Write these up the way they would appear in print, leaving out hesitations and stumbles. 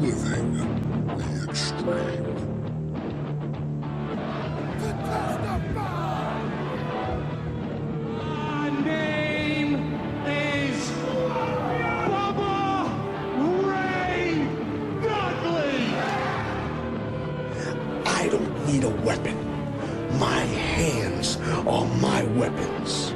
reliving the extreme. My name is Bubba Ray Dudley. I don't need a weapon. My hands are my weapons.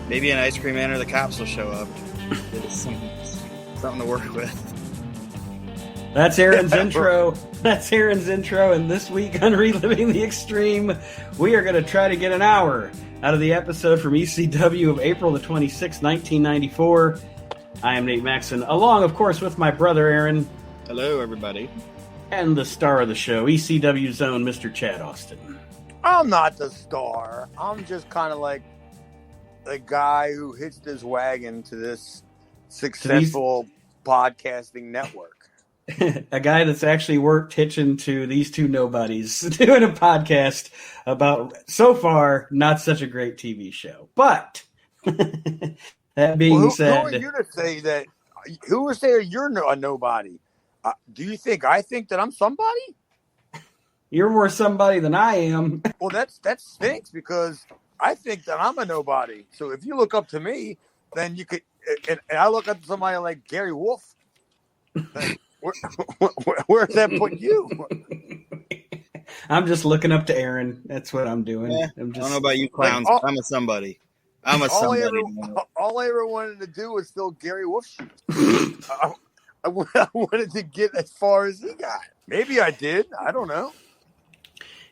Maybe an ice cream man or the cops will show up. It's something to work with. That's Aaron's intro. That's Aaron's intro. And this week on Reliving the Extreme, we are going to try to get an hour out of the episode from ECW of April the 26th, 1994. I am Nate Maxson, along, of course, with my brother Aaron. Hello, everybody. And the star of the show, ECW's own Mr. Chad Austin. I'm not the star. I'm just kind of like the guy who hitched his wagon to this successful podcasting network. A guy that's actually worked hitching to these two nobodies doing a podcast about, so far, not such a great TV show. But that being said, who are you to say that? Who would say you're a nobody? Do you think I think that I'm somebody? You're more somebody than I am. Well, that stinks because I think that I'm a nobody. So if you look up to me, then you could, and I look up to somebody like Gary Wolf. Where does that put you? I'm just looking up to Aaron. That's what I'm doing. Yeah, I'm just, I don't know about you clowns. I'm a somebody. I'm a somebody. All I ever wanted to do was fill Gary Wolf's shoes. I wanted to get as far as he got. Maybe I did. I don't know.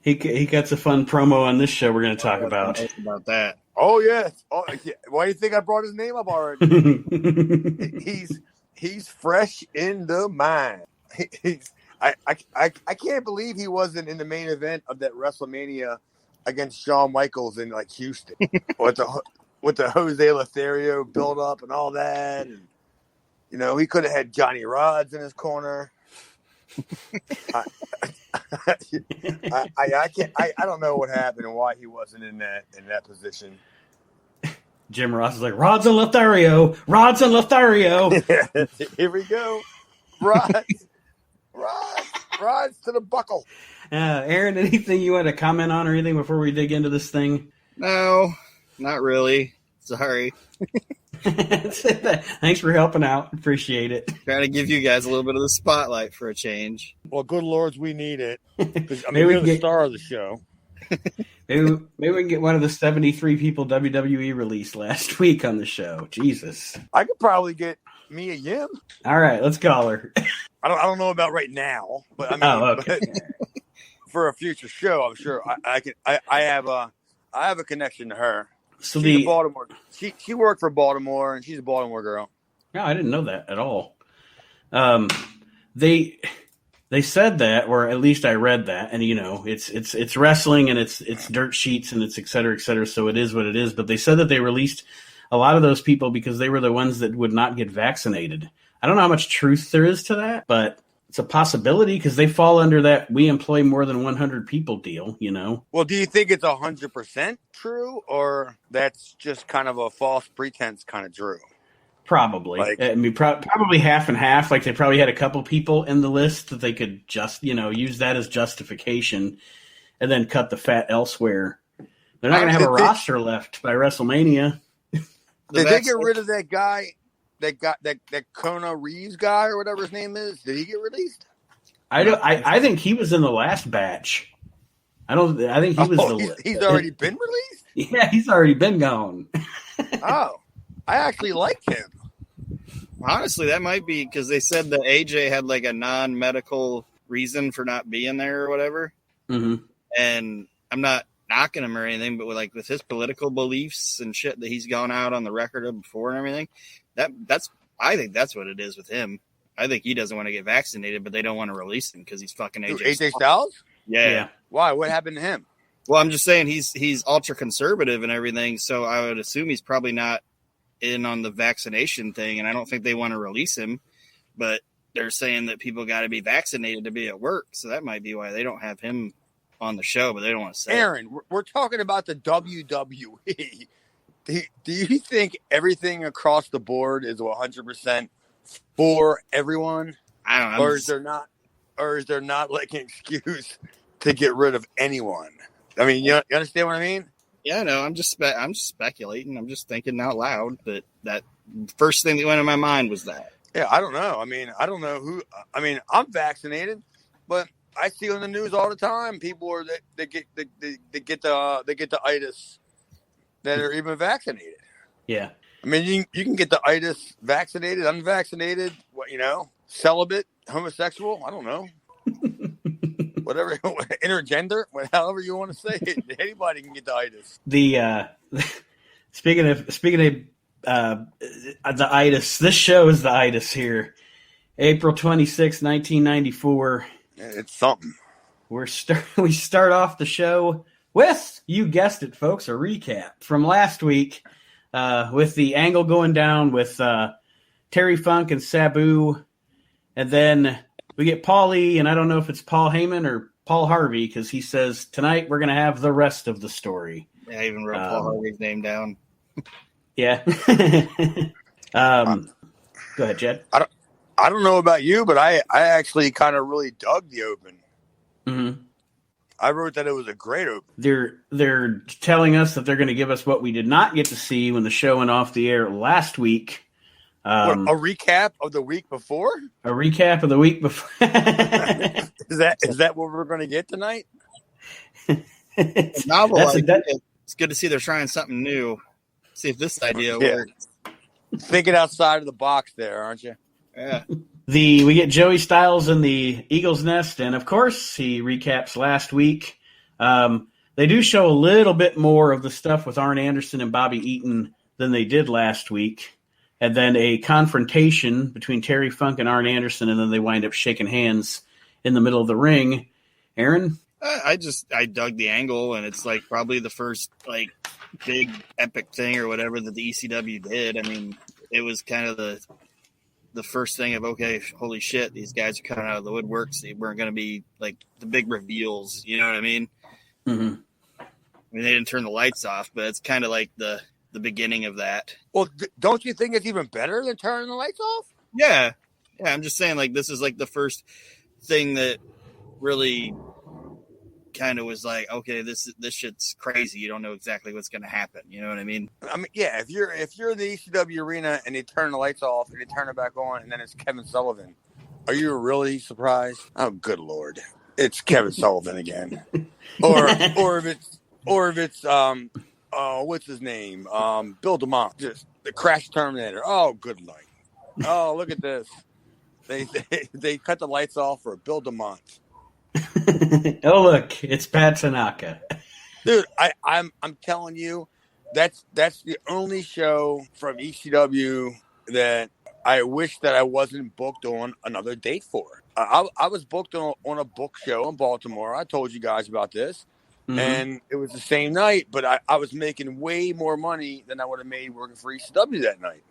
He gets a fun promo on this show we're going to talk about. About that. Oh, yes. Oh, yeah. Why do you think I brought his name up already? He's fresh in the mind. I can't believe he wasn't in the main event of that WrestleMania against Shawn Michaels in like Houston with the Jose Lothario build up and all that. And, you know, he could have had Johnny Rods in his corner. I don't know what happened and why he wasn't in that position. Jim Ross is like, Rods and Lothario, Rods and Lothario. Here we go. Rods to the buckle. Aaron, anything you want to comment on or anything before we dig into this thing? No, not really. Sorry. Thanks for helping out. Appreciate it. Trying to give you guys a little bit of the spotlight for a change. Well, good lords, we need it. You're the star of the show. Maybe we can get one of the 73 people WWE released last week on the show. Jesus. I could probably get Mia Yim. All right, let's call her. I don't know about right now, but I mean, okay. For a future show, I'm sure I have a connection to her. So she's a Baltimore. She worked for Baltimore, and she's a Baltimore girl. No, I didn't know that at all. They said that, or at least I read that, and you know, it's wrestling and it's dirt sheets and it's et cetera, so it is what it is. But they said that they released a lot of those people because they were the ones that would not get vaccinated. I don't know how much truth there is to that, but it's a possibility because they fall under that we employ more than 100 people deal, you know? Well, do you think it's 100% true, or that's just kind of a false pretense kind of true? Probably. I mean, probably half and half. Like they probably had a couple people in the list that they could just, you know, use that as justification and then cut the fat elsewhere. They're not going to have a roster left by WrestleMania. Did they get rid of that guy? That Kona Reeves guy or whatever his name is. Did he get released? I think he was in the last batch. I think he was he's already been released? Yeah, he's already been gone. Oh, I actually like him. Honestly, that might be because they said that AJ had like a non-medical reason for not being there or whatever. Mm-hmm. And I'm not knocking him or anything, but with his political beliefs and shit that he's gone out on the record of before and everything, I think that's what it is with him. I think he doesn't want to get vaccinated, but they don't want to release him because he's fucking AJ Styles. Yeah. Why? What happened to him? Well, I'm just saying he's ultra conservative and everything, so I would assume he's probably not in on the vaccination thing, and I don't think they want to release him. But they're saying that people got to be vaccinated to be at work, so that might be why they don't have him on the show, but they don't want to say Aaron, we're talking about the WWE. Do you think everything across the board is 100% for everyone? I don't know. Or is there not like an excuse to get rid of anyone? I mean, you understand what I mean? Yeah, no, I'm just speculating. I'm just thinking out loud. But that first thing that went in my mind was that. Yeah, I don't know. I mean, I don't know who. I mean, I'm vaccinated, but I see on the news all the time people that get the itis that are even vaccinated. Yeah. I mean, you can get the itis vaccinated, unvaccinated, celibate, homosexual. I don't know. Whatever, intergender, however you want to say it. Anybody can get the itis. The speaking of the itis, this show is the itis here. April 26, 1994. It's something. We start off the show with, you guessed it, folks, a recap from last week with the angle going down with Terry Funk and Sabu, and then we get Paulie, and I don't know if it's Paul Heyman or Paul Harvey, because he says, tonight we're going to have the rest of the story. Yeah, I even wrote Paul Harvey's name down. Yeah. Go ahead, Jed. I don't know about you, but I actually kind of really dug the open. Mm-hmm. I wrote that it was a great open. They're telling us that they're going to give us what we did not get to see when the show went off the air last week. A recap of the week before? A recap of the week before. Is that what we're going to get tonight? It's novel. It's good to see they're trying something new. See if this idea works. Thinking outside of the box there, aren't you? Yeah. We get Joey Styles in the Eagle's Nest, and of course he recaps last week. They do show a little bit more of the stuff with Arn Anderson and Bobby Eaton than they did last week. And then a confrontation between Terry Funk and Arn Anderson, and then they wind up shaking hands in the middle of the ring. Aaron? I dug the angle, and it's like probably the first like big epic thing or whatever that the ECW did. I mean, it was kind of the first thing of, okay, holy shit, these guys are coming out of the woodworks. They weren't going to be like the big reveals, you know what I mean? Mm-hmm. I mean, they didn't turn the lights off, but it's kind of like the beginning of that. Well, don't you think it's even better than turning the lights off? Yeah. I'm just saying, like, this is like the first thing that really kind of was like, okay, this shit's crazy. You don't know exactly what's going to happen. You know what I mean? I mean, yeah. If you're in the ECW arena and they turn the lights off and they turn it back on, and then it's Kevin Sullivan, are you really surprised? Oh, good Lord, it's Kevin Sullivan again. Or if it's what's his name? Bill DeMont, just the Crash Terminator. Oh, good night. Oh, look at this. They cut the lights off for Bill DeMont. Oh, look, it's Pat Tanaka. Dude, I'm telling you, that's the only show from ECW that I wish that I wasn't booked on another date for. I was booked on a book show in Baltimore. I told you guys about this. Mm-hmm. And it was the same night, but I was making way more money than I would have made working for ECW that night.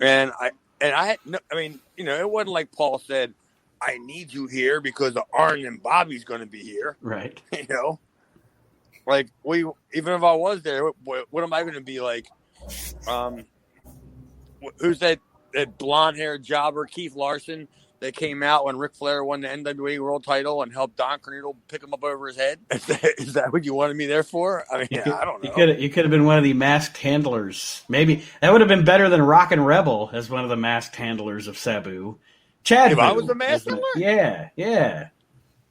And it wasn't like Paul said, I need you here because Arn and Bobby's going to be here. Right. Like even if I was there, what am I going to be like? Who's that blonde-haired jobber, Keith Larson, that came out when Ric Flair won the NWA World Title and helped Don Cornelius pick him up over his head? Is that what you wanted me there for? I mean, I don't know. You could have been one of the masked handlers. Maybe that would have been better than Rockin' Rebel as one of the masked handlers of Sabu. Chad, if I was the masked handler? Yeah.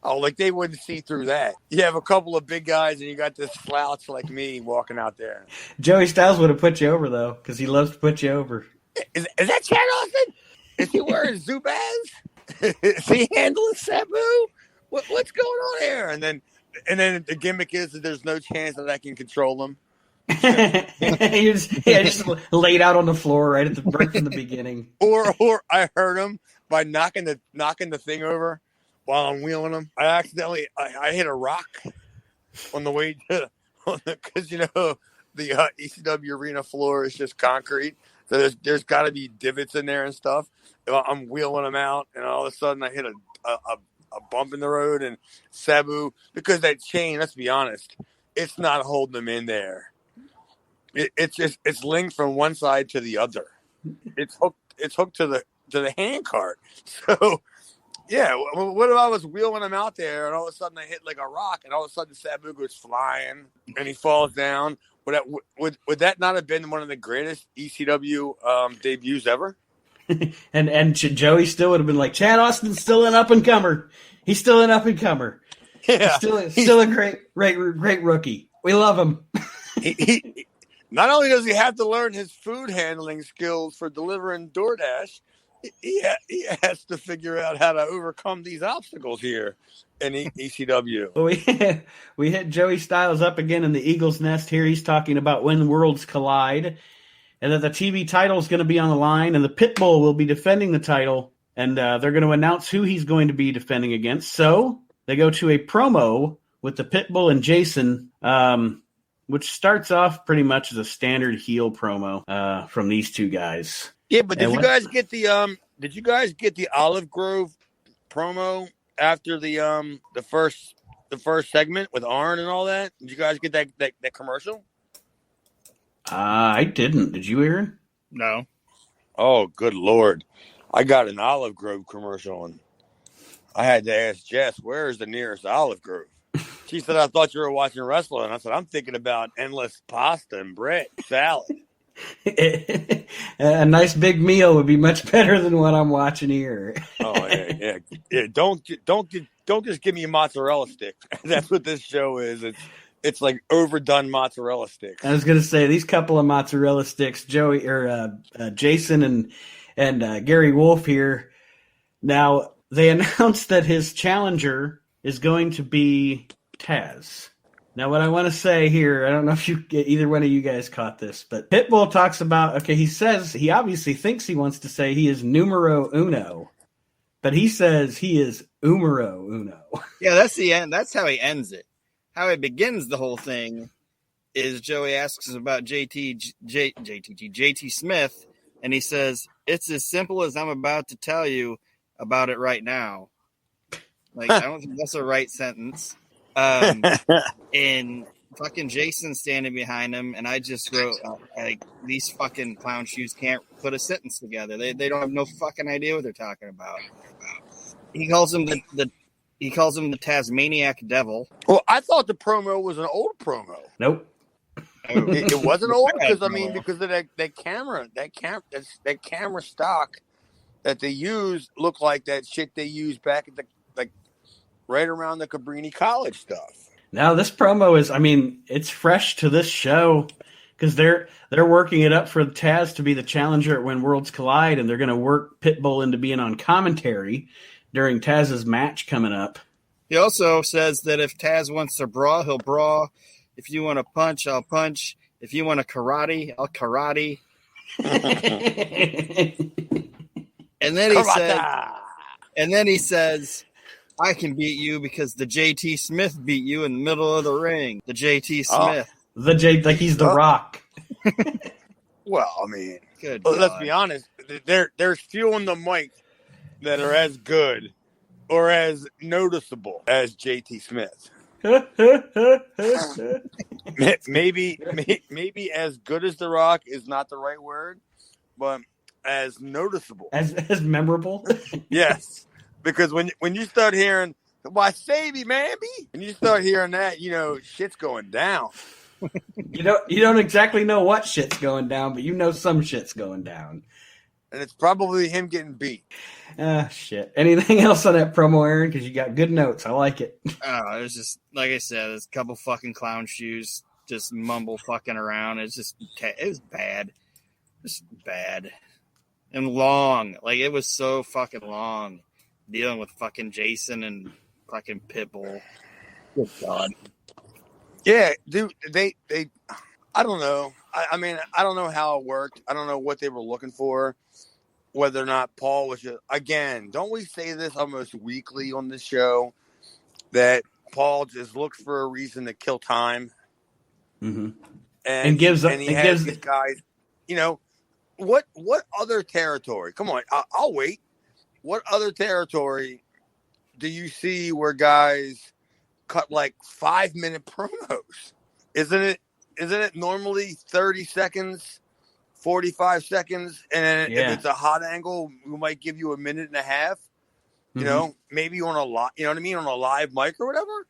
Oh, like they wouldn't see through that. You have a couple of big guys and you got this slouch like me walking out there. Joey Styles would have put you over, though, because he loves to put you over. Is that Chad Austin? Is he wearing Zubaz? Is he handling Sabu? What's going on here? And then the gimmick is that there's no chance that I can control him. He just laid out on the floor right from the beginning. Or I hurt him by knocking the thing over while I'm wheeling him. I accidentally I hit a rock on the way to, because the ECW arena floor is just concrete, so there's got to be divots in there and stuff. I'm wheeling them out, and all of a sudden I hit a bump in the road, and Sabu, because that chain, let's be honest, it's not holding them in there. It's linked from one side to the other. It's hooked to the hand cart. So yeah, what if I was wheeling him out there, and all of a sudden I hit like a rock, and all of a sudden Sabu goes flying and he falls down? Would that not have been one of the greatest ECW debuts ever? and Joey still would have been like, Chad Austin's still an up and comer. He's still an up and comer. Yeah, still a great rookie. We love him. he not only does he have to learn his food handling skills for delivering DoorDash, he has to figure out how to overcome these obstacles here in ECW. Well, we hit Joey Styles up again in the Eagle's Nest here. He's talking about when worlds collide, and that the TV title is going to be on the line, and the Pitbull will be defending the title, and they're going to announce who he's going to be defending against. So they go to a promo with the Pitbull and Jason, which starts off pretty much as a standard heel promo from these two guys. Yeah, but did you guys get the Olive Grove promo after the first segment with Arn and all that? Did you guys get that commercial? I didn't. Did you, Aaron? No. Oh, good Lord. I got an Olive Grove commercial, and I had to ask Jess, where is the nearest Olive Grove? She said, I thought you were watching wrestling. And I said, I'm thinking about endless pasta and bread, salad. A nice big meal would be much better than what I'm watching here. Oh, yeah. Don't just give me mozzarella sticks. That's what this show is. It's like overdone mozzarella sticks. I was going to say, these couple of mozzarella sticks, Jason and Gary Wolf here. Now, they announced that his challenger is going to be Taz. Now, what I want to say here, I don't know if either one of you guys caught this, but Pitbull talks about, he says, he obviously thinks he wants to say he is numero uno, but he says he is umero uno. Yeah, that's the end. That's how he ends it. How he begins the whole thing is Joey asks about JT Smith, and he says, it's as simple as I'm about to tell you about it right now. Like, I don't think that's a right sentence. And fucking Jason standing behind him, and I just wrote, like, these fucking clown shoes can't put a sentence together. They don't have no fucking idea what they're talking about. He calls him the Tasmaniac Devil. Well, I thought the promo was an old promo. Nope. It wasn't old because of that camera stock that they use looked like that shit they used back at right around the Cabrini College stuff. Now this promo is, it's fresh to this show because they're working it up for Taz to be the challenger at When Worlds Collide, and they're going to work Pitbull into being on commentary during Taz's match coming up. He also says that if Taz wants to brawl, he'll brawl. If you want to punch, I'll punch. If you want to karate, I'll karate. And then he says, I can beat you because the JT Smith beat you in the middle of the ring. The JT Smith. Like he's the Rock. Well, let's be honest. There's few on the mic that are as good or as noticeable as JT Smith. maybe as good as the Rock is not the right word, but as noticeable, as memorable. Yes. Because when you start hearing, why Savy, man, and you start hearing that, shit's going down. You don't exactly know what shit's going down, but you know some shit's going down. And it's probably him getting beat. Shit. Anything else on that promo, Aaron? Because you got good notes. I like it. Oh, it was just, like I said, there's a couple fucking clown shoes just mumble fucking around. It was bad. Just bad. And long. Like, it was so fucking long. Dealing with fucking Jason and fucking Pitbull. Good God. Yeah, dude, they I don't know. I don't know how it worked. I don't know what they were looking for. Whether or not Paul was just, again, don't we say this almost weekly on this show that Paul just looks for a reason to kill time, Mm-hmm. and he has these guys. What other territory? Come on, I'll wait. What other territory do you see where guys cut like 5-minute promos? Isn't it normally 30 seconds, 45 seconds, and then if it's a hot angle, we might give you a minute and a half. Maybe on a lot, you know what I mean, on a live mic or whatever.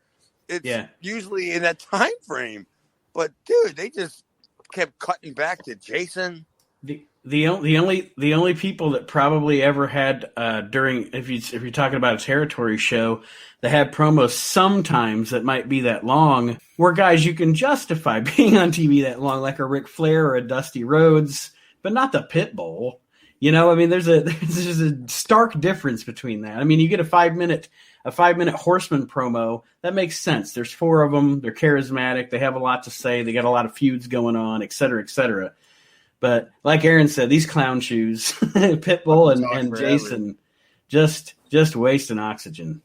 It's usually in that time frame. But dude, they just kept cutting back to Jason. The only people that probably ever had during if you're talking about a territory show that had promos sometimes that might be that long were guys you can justify being on TV that long, like a Ric Flair or a Dusty Rhodes, but not the Pitbull. I mean, there's a stark difference between that. I mean, you get a 5-minute Horseman promo, that makes sense. There's 4 of them. They're charismatic. They have a lot to say. They got a lot of feuds going on, et cetera, et cetera. But like Aaron said, these clown shoes, Pitbull and Jason, just wasting oxygen.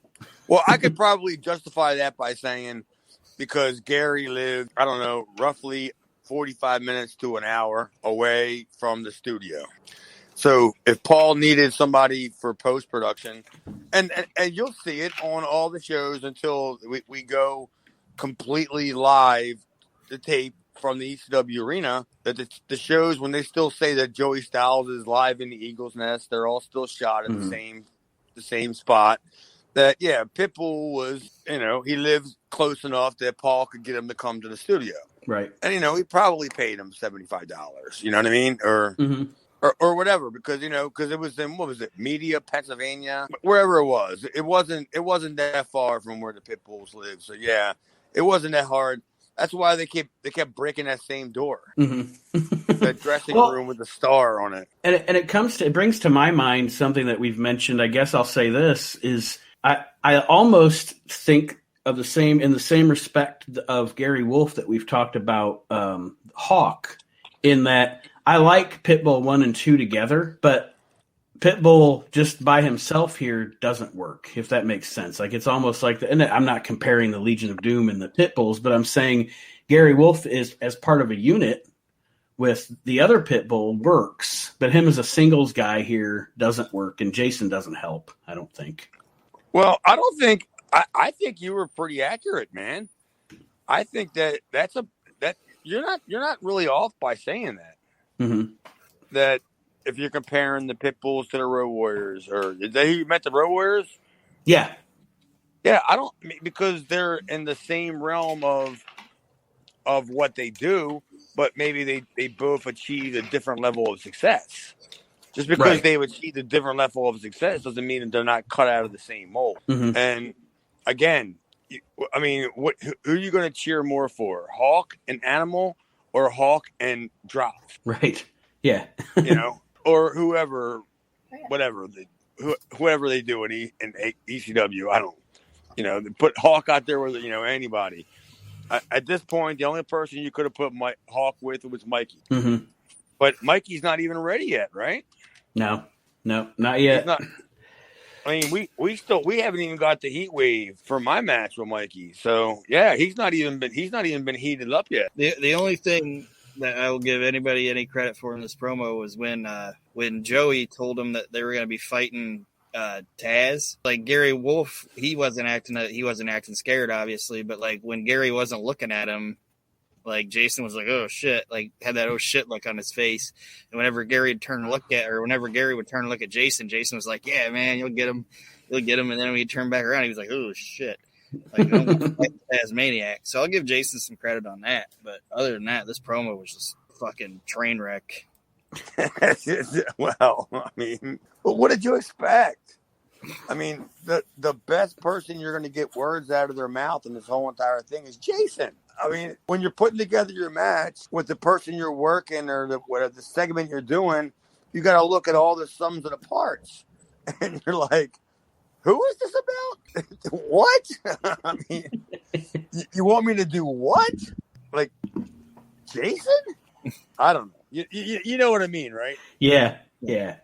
Well, I could probably justify that by saying because Gary lived, I don't know, roughly 45 minutes to an hour away from the studio. So if Paul needed somebody for post-production, and you'll see it on all the shows until we go completely live to tape from the ECW arena, that the shows, when they still say that Joey Styles is live in the Eagle's Nest, they're all still shot in the same spot. That, Pitbull was, he lives close enough that Paul could get him to come to the studio. Right. And, he probably paid him $75, you know what I mean? Or whatever, because it was in, what was it, Media, Pennsylvania, wherever it was. It wasn't that far from where the Pitbulls live. So it wasn't that hard. That's why they kept breaking that same door, that dressing room with the star on it. And it brings to my mind something that we've mentioned. I guess I'll say this is I almost think of the same respect of Gary Wolf that we've talked about Hawk, in that I like Pitbull 1 and 2 together, but Pitbull just by himself here doesn't work, if that makes sense. Like, it's almost like and I'm not comparing the Legion of Doom and the Pitbulls, but I'm saying Gary Wolf is as part of a unit with the other Pitbull works, but him as a singles guy here doesn't work, and Jason doesn't help, I don't think. Well, I think you were pretty accurate, man. I think that you're not really off by saying that. Mm-hmm. That if you're comparing the Pitbulls to the Road Warriors, or is that who you meant, the Road Warriors? Yeah. Yeah, because they're in the same realm of what they do, but maybe they both achieve a different level of success. Just because they've achieved a different level of success doesn't mean that they're not cut out of the same mold. Mm-hmm. And again, who are you going to cheer more for? Hawk and Animal, or Hawk and Drop? Right. Yeah. Or whoever, whatever, whoever they do in ECW. I don't, they put Hawk out there with, anybody. At this point, the only person you could have put Hawk with was Mikey. Mm-hmm. But Mikey's not even ready yet, right? No, not yet. We haven't even got the heat wave for my match with Mikey. So he's not even been heated up yet. The only thing that I will give anybody any credit for in this promo was when Joey told him that they were going to be fighting Taz. Like, Gary Wolf, he wasn't acting scared, obviously, but like when Gary wasn't looking at him, like, Jason was like, oh shit, like had that oh shit look on his face. And whenever Gary would turn and look at Jason, Jason was like, yeah, man, you'll get him. And then when he turned back around, he was like, oh shit. Like, I'm gonna fight the Tasmaniac. So I'll give Jason some credit on that. But other than that, this promo was just fucking train wreck. Well, what did you expect? The best person you're going to get words out of their mouth in this whole entire thing is Jason. When you're putting together your match with the person you're working, or the segment you're doing, you got to look at all the sums of the parts. And you're like, who is this about? What? You want me to do what? Like, Jason? I don't know. You know what I mean, right? Yeah. Yeah.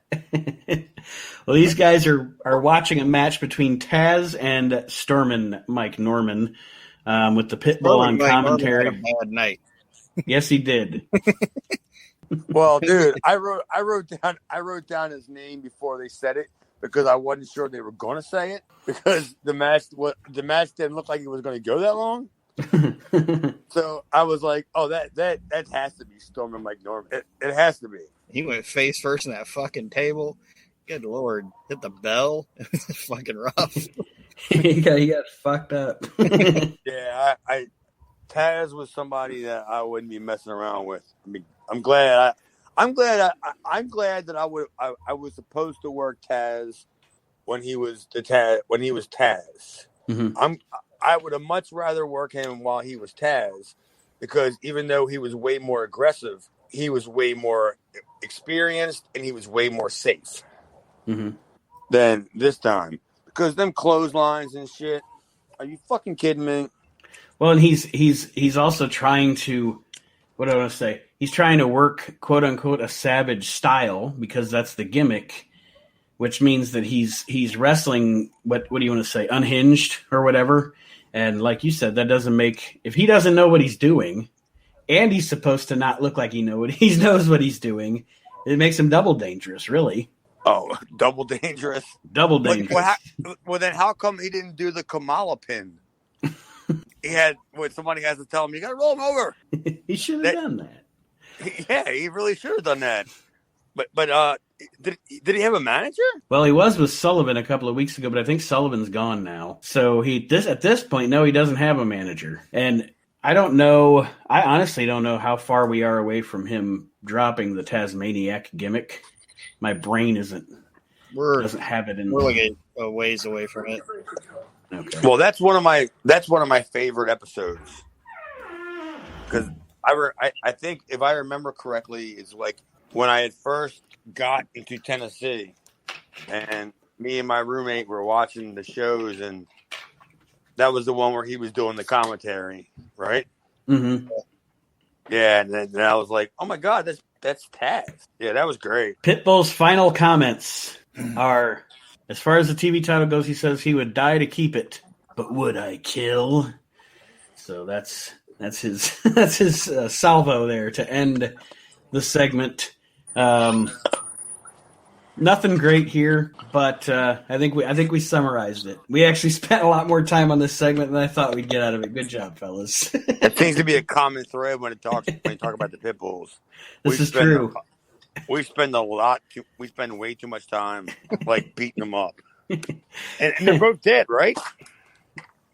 Well, these guys are watching a match between Taz and Stormin Mike Norman with the Pitbull on Mike Norman commentary. had a bad night. Yes, he did. Well, dude, I wrote down his name before they said it because I wasn't sure they were going to say it because the match didn't look like it was going to go that long. So I was like, oh, that has to be Storm Mike Norman. It has to be. He went face first in that fucking table. Good Lord. Hit the bell. It was fucking rough. he got fucked up. Yeah, I Taz was somebody that I wouldn't be messing around with. I mean, I'm glad that I was supposed to work Taz when he was Taz. Mm-hmm. I would have much rather work him while he was Taz because even though he was way more aggressive, he was way more experienced and he was way more safe than this time. Because them clotheslines and shit, are you fucking kidding me? Well, and he's also trying to, what do I want to say? He's trying to work, quote unquote, a savage style because that's the gimmick, which means that he's wrestling. What do you want to say? Unhinged or whatever. And like you said, that doesn't make, if he doesn't know what he's doing, and he's supposed to not look like he knows what he's doing, it makes him double dangerous, really. Oh, double dangerous. Double dangerous. Well, then how come he didn't do the Kamala pin? He had somebody has to tell him you got to roll him over. He should have done that. Yeah, he really should have done that. But did he have a manager? Well, he was with Sullivan a couple of weeks ago, but I think Sullivan's gone now. So at this point, no, he doesn't have a manager. And I don't know. I honestly don't know how far we are away from him dropping the Tasmaniac gimmick. My brain doesn't have it in. We're like a ways away from it. Okay. Well, that's one of my favorite episodes because I think if I remember correctly, it's like when I had first got into Tennessee, and me and my roommate were watching the shows, and that was the one where he was doing the commentary, right? Mm-hmm. Yeah, and then I was like, "Oh my god, that's Taz." Yeah, that was great. Pitbull's final comments are, as far as the TV title goes, he says he would die to keep it, but would I kill? So that's his salvo there to end the segment. Nothing great here, but I think we summarized it. We actually spent a lot more time on this segment than I thought we'd get out of it. Good job, fellas. It seems to be a common thread when you talk about the pit bulls. This is true. We spend way too much time like beating them up, and they're both dead, right?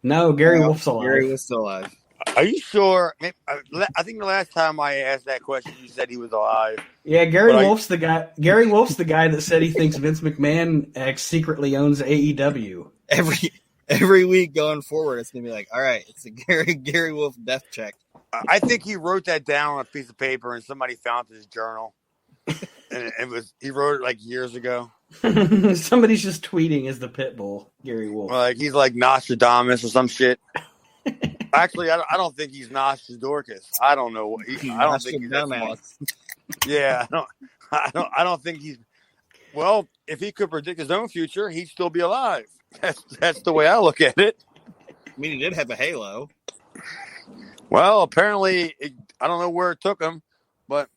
No, Gary Wolf's alive. Gary was still alive. Are you sure? I think the last time I asked that question, you said he was alive. Yeah, Gary Wolf's the guy. Gary Wolf's the guy that said he thinks Vince McMahon secretly owns AEW. Every week going forward, it's gonna be like, all right, it's a Gary Wolf death check. I think he wrote that down on a piece of paper, and somebody found his journal, and he wrote it like years ago. Somebody's just tweeting as the Pitbull, Gary Wolf. Like he's like Nostradamus or some shit. Actually, I don't think he's Nostradamus. I don't know. I don't think he's that smart. Yeah, I don't think he's. Well, if he could predict his own future, he'd still be alive. That's the way I look at it. I mean, he did have a halo. Well, apparently, I don't know where it took him, but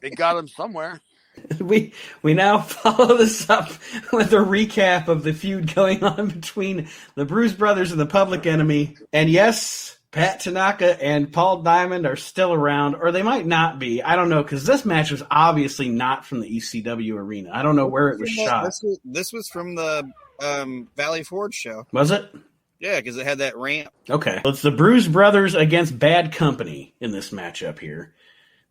it got him somewhere. We now follow this up with a recap of the feud going on between the Bruise Brothers and the Public Enemy. And yes, Pat Tanaka and Paul Diamond are still around, or they might not be. I don't know, because this match was obviously not from the ECW arena. I don't know where it was shot. This was from the Valley Forge show. Was it? Yeah, because it had that ramp. Okay. Well, it's the Bruise Brothers against Bad Company in this matchup here.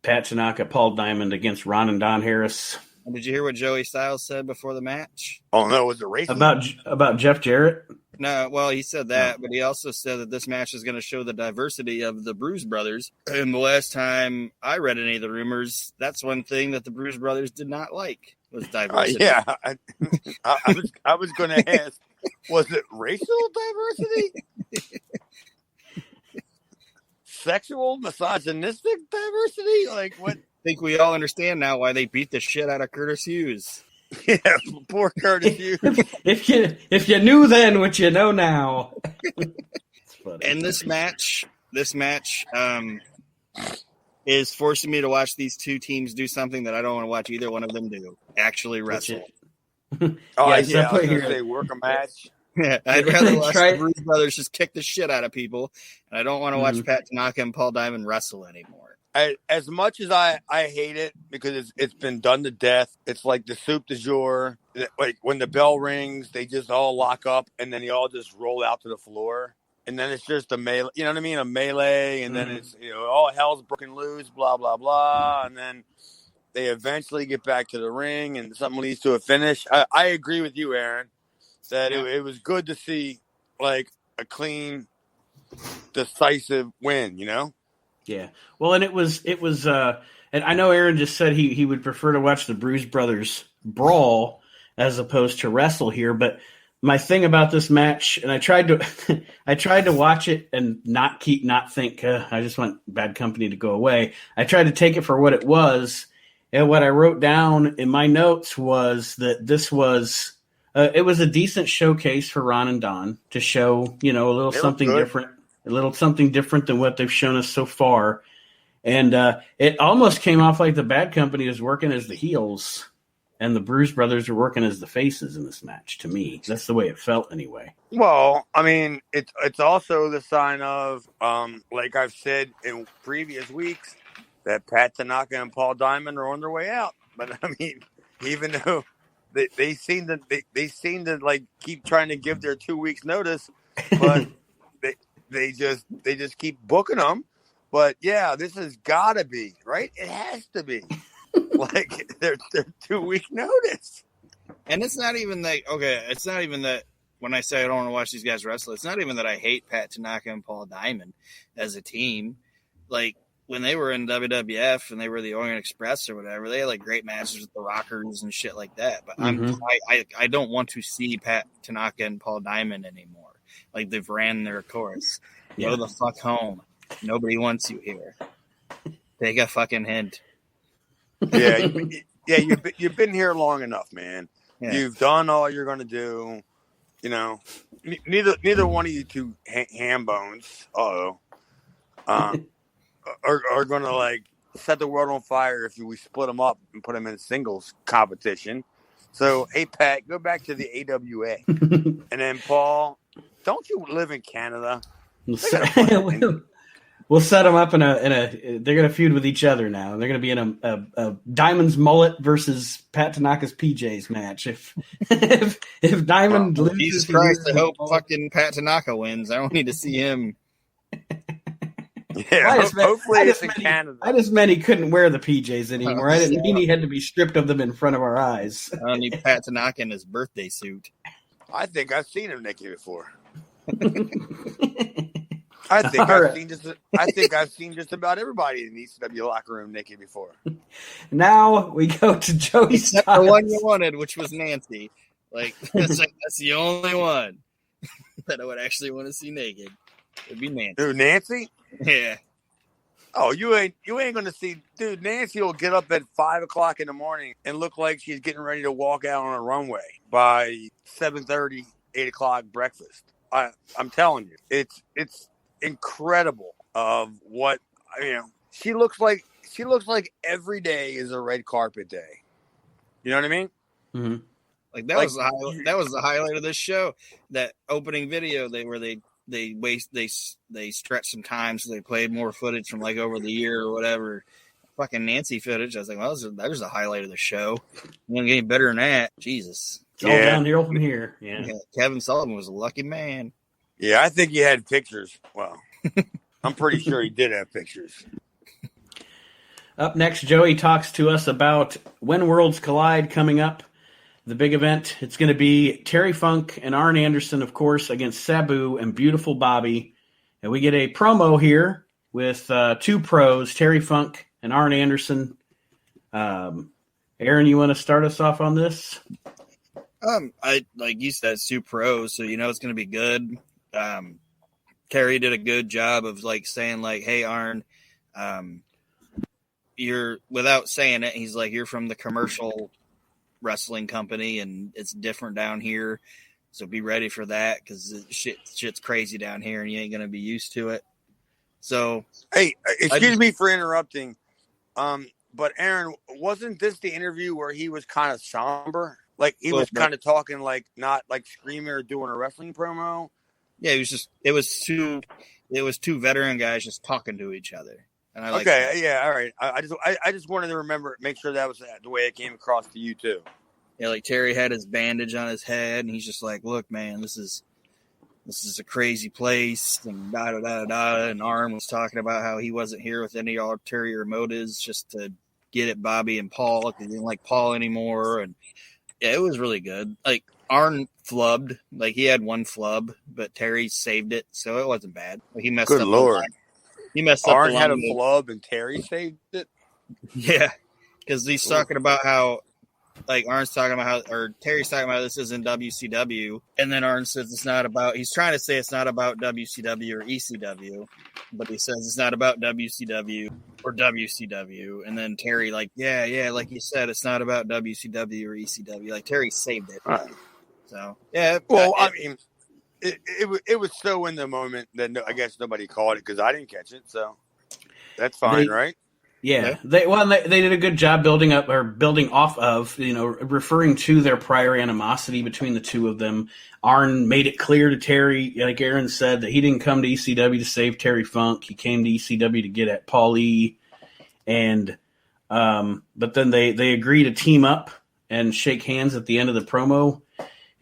Pat Tanaka, Paul Diamond against Ron and Don Harris. And did you hear what Joey Styles said before the match? Oh, no, was it racing? About Jeff Jarrett? No, well, he said that, but he also said that this match is going to show the diversity of the Bruise Brothers. And the last time I read any of the rumors, that's one thing that the Bruise Brothers did not like, was diversity. Yeah, I was going to ask, was it racial diversity? Sexual, misogynistic diversity? Like, what? think we all understand now why they beat the shit out of Curtis Hughes. Yeah, poor Curtis Hughes. if you knew then what you know now. It's funny. And this match is forcing me to watch these two teams do something that I don't want to watch either one of them do. Actually wrestle. Oh, Yes, yeah, I I put was here. gonna say work a match. Yeah, I'd rather watch Try the it. Bruce Brothers just kick the shit out of people, and I don't want to watch Mhm. Pat Tanaka and Paul Diamond wrestle anymore. As much as I hate it because it's been done to death. It's like the soup du jour. Like when the bell rings, they just all lock up and then they all just roll out to the floor. And then it's just a melee, you know what I mean? A melee, and then it's all hell's broken loose, blah blah blah, and then they eventually get back to the ring and something leads to a finish. I agree with you, Aaron, that it was good to see like a clean, decisive win. You know. Yeah. Well, and it was, and I know Aaron just said he would prefer to watch the Bruise Brothers brawl as opposed to wrestle here. But my thing about this match, and I tried to watch it and not think, I just want Bad Company to go away. I tried to take it for what it was. And what I wrote down in my notes was that this was, it was a decent showcase for Ron and Don to show, a little something different. A little something different than what they've shown us so far. And it almost came off like the Bad Company was working as the heels and the Bruise Brothers were working as the faces in this match, to me. That's the way it felt anyway. Well, I mean, it's also the sign of, like I've said in previous weeks, that Pat Tanaka and Paul Diamond are on their way out. But I mean, even though they seem to like keep trying to give their 2 weeks notice, but they just keep booking them. But yeah, this has got to be right. It has to be like their 2 week notice. And it's not even that. Okay, it's not even that. When I say I don't want to watch these guys wrestle, it's not even that I hate Pat Tanaka and Paul Diamond as a team. Like when they were in WWF and they were the Orient Express or whatever, they had like great matches with the Rockers and shit like that. But I don't want to see Pat Tanaka and Paul Diamond anymore. Like they've ran their course. Go the fuck home. Nobody wants you here. Take a fucking hint. Yeah, you've been here long enough, man. Yeah. You've done all you're gonna do. You know, neither one of you two ham bones are gonna like set the world on fire if we split them up and put them in a singles competition. So, hey Pat, go back to the AWA, and then Paul, don't you live in Canada? We'll set them up in a. They're gonna feud with each other now. They're gonna be in a Diamond's mullet versus Pat Tanaka's PJs match. If Diamond loses, Jesus Christ! I hope fucking Pat Tanaka wins. I don't need to see him. Yeah, hopefully it's in Canada. I just meant he couldn't wear the PJs anymore. I didn't mean he had to be stripped of them in front of our eyes. I don't need Pat Tanaka in his birthday suit. I think I've seen him naked before. I think I've seen just about everybody in the ECW locker room naked before. Now we go to Joey Except Styles. the one you wanted, which was Nancy. That's the only one that I would actually want to see naked. It'd be Nancy. Dude, Nancy? Yeah. Oh, you ain't gonna see, dude. Nancy will get up at 5:00 in the morning and look like she's getting ready to walk out on a runway by 7:30, 8:00 breakfast. I'm telling you, it's incredible of what she looks like. She looks like every day is a red carpet day. You know what I mean? Mm-hmm. Like that was the highlight of this show. That opening video they stretched some time, so they played more footage from like over the year or whatever. Fucking Nancy footage. I was like, well, there's the highlight of the show. You don't get any better than that. Jesus. It's all downhill from here. Yeah. Kevin Sullivan was a lucky man. Yeah, I think he had pictures. Well, I'm pretty sure he did have pictures. Up next, Joey talks to us about When Worlds Collide coming up. The big event. It's going to be Terry Funk and Arn Anderson, of course, against Sabu and Beautiful Bobby. And we get a promo here with two pros, Terry Funk and Arn Anderson. Aaron, you want to start us off on this? I like you said, it's two pros, so it's going to be good. Terry did a good job of like saying like, "Hey, Arn, you're without saying it, he's like, you're from the commercial wrestling company, and it's different down here. So be ready for that because shit's crazy down here, and you ain't gonna be used to it. So, hey, excuse me for interrupting. But Aaron, wasn't this the interview where he was kind of somber? Like he was kind of talking like not like screaming or doing a wrestling promo. Yeah, it was two veteran guys just talking to each other. And I like okay, that. Yeah, all right. I just wanted to make sure that was the way it came across to you too. Yeah, like Terry had his bandage on his head, and he's just like, "Look, man, this is a crazy place," and da da da da. And Arn was talking about how he wasn't here with any ulterior motives, just to get at Bobby and Paul because he didn't like Paul anymore. And yeah, it was really good. Like Arn flubbed, like he had one flub, but Terry saved it, so it wasn't bad. Like, he messed Good up. Lord, he messed up. Arn had a flub, and Terry saved it. Yeah, because he's talking about how. Like Arn's talking about how, or Terry's talking about this isn't WCW, and then Arn says it's not about. He's trying to say it's not about WCW or ECW, but he says it's not about WCW or WCW, and then Terry like, yeah, like you said, it's not about WCW or ECW. Like Terry saved it. Right. So yeah. Well, I mean, it was so in the moment that I guess nobody called it because I didn't catch it, so that's fine, right? Yeah, they did a good job building off of, referring to their prior animosity between the two of them. Arn made it clear to Terry, like Aaron said, that he didn't come to ECW to save Terry Funk. He came to ECW to get at Paul E. And but then they agree to team up and shake hands at the end of the promo.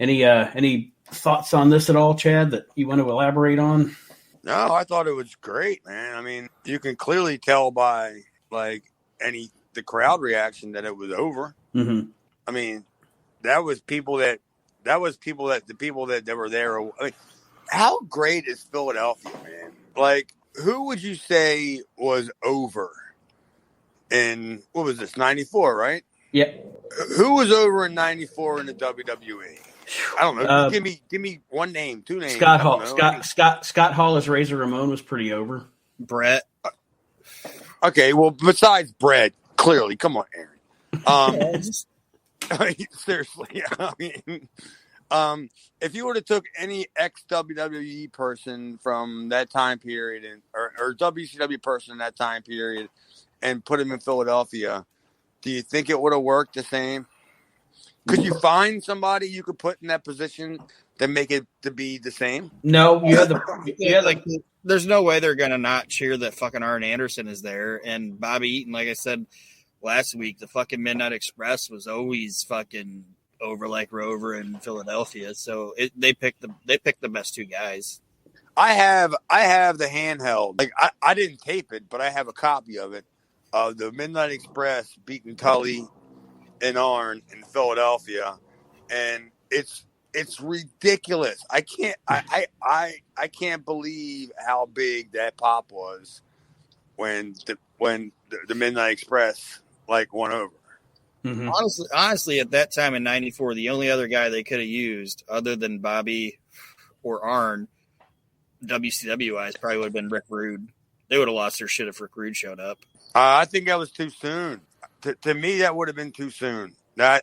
Any thoughts on this at all, Chad, that you want to elaborate on? No, I thought it was great, man. I mean, you can clearly tell by the crowd reaction that it was over. Mm-hmm. I mean, the people that were there. I mean, how great is Philadelphia, man? Like, who would you say was over in, what was this, 94, right? Yeah. Who was over in 94 in the WWE? I don't know. Give me one name, two names. Scott Hall. Scott Hall as Razor Ramon was pretty over. Brett. Okay, well, besides Brett, clearly, come on, Aaron. Seriously, I mean, if you would have took any ex-WWE person from that time period or WCW person in that time period and put him in Philadelphia, do you think it would have worked the same? Could you find somebody you could put in that position to make it to be the same? No, there's no way they're gonna not cheer that fucking Arn Anderson is there. And Bobby Eaton, like I said last week, the fucking Midnight Express was always fucking over like Rover in Philadelphia. So they picked the best two guys. I have the handheld. Like I didn't tape it, but I have a copy of it. Of the Midnight Express beating Tully and Arn in Philadelphia, and it's ridiculous. I can't believe how big that pop was when the Midnight Express won over. Mm-hmm. Honestly, at that time in '94, the only other guy they could have used other than Bobby or Arn, WCW wise, probably would have been Rick Rude. They would have lost their shit if Rick Rude showed up. I think that was too soon. To me, that would have been too soon. I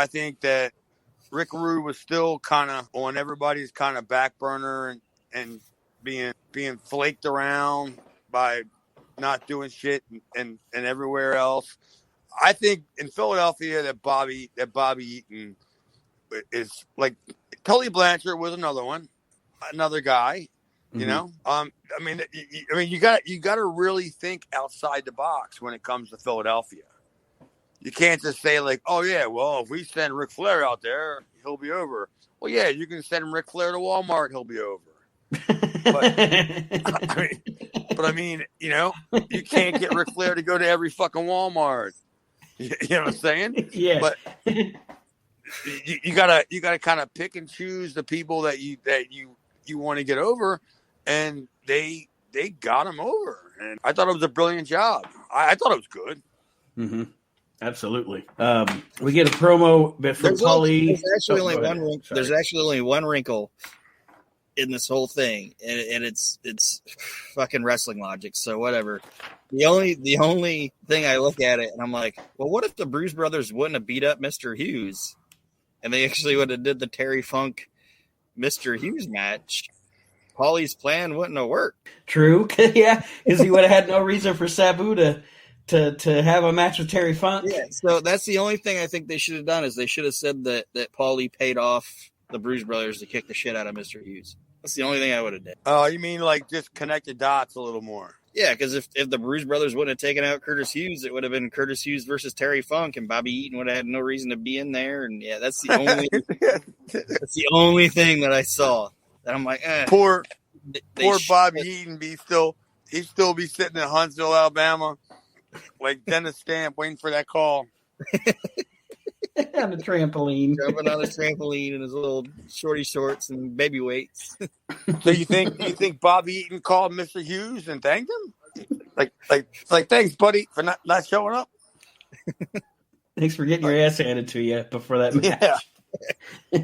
think that Rick Rude was still kind of on everybody's kind of back burner and being flaked around by not doing shit and everywhere else. I think in Philadelphia that Bobby Eaton is like Tully Blanchard was another guy. You know, I mean, you got to really think outside the box when it comes to Philadelphia. You can't just say oh yeah, well if we send Ric Flair out there, he'll be over. Well, yeah, you can send Ric Flair to Walmart, he'll be over. But I mean, you can't get Ric Flair to go to every fucking Walmart. You know what I'm saying? Yeah. But you gotta kind of pick and choose the people that you want to get over. And they got him over, and I thought it was a brilliant job. I thought it was good. Mm-hmm. Absolutely. We get a promo bit from Paulie. There's actually only one wrinkle. in this whole thing, and it's fucking wrestling logic. So whatever. The only thing I look at it and I'm like, well, what if the Bruise Brothers wouldn't have beat up Mr. Hughes, and they actually would have did the Terry Funk Mr. Hughes match? Paulie's plan wouldn't have worked. True, yeah, because he would have had no reason for Sabu to have a match with Terry Funk. Yeah, so that's the only thing I think they should have done is they should have said that Paulie paid off the Bruise Brothers to kick the shit out of Mr. Hughes. That's the only thing I would have done. Oh, you mean like just connect the dots a little more? Yeah, because if the Bruise Brothers wouldn't have taken out Curtis Hughes, it would have been Curtis Hughes versus Terry Funk, and Bobby Eaton would have had no reason to be in there. And yeah, that's the only thing that I saw. And I'm like, Poor Bobby should. Eaton he'd still be sitting in Huntsville, Alabama, like Dennis Stamp waiting for that call. On a trampoline. Jumping on a trampoline in his little shorty shorts and baby weights. So you think Bobby Eaton called Mr. Hughes and thanked him? Like thanks, buddy, for not showing up. Thanks for getting your ass handed to you before that match. Yeah.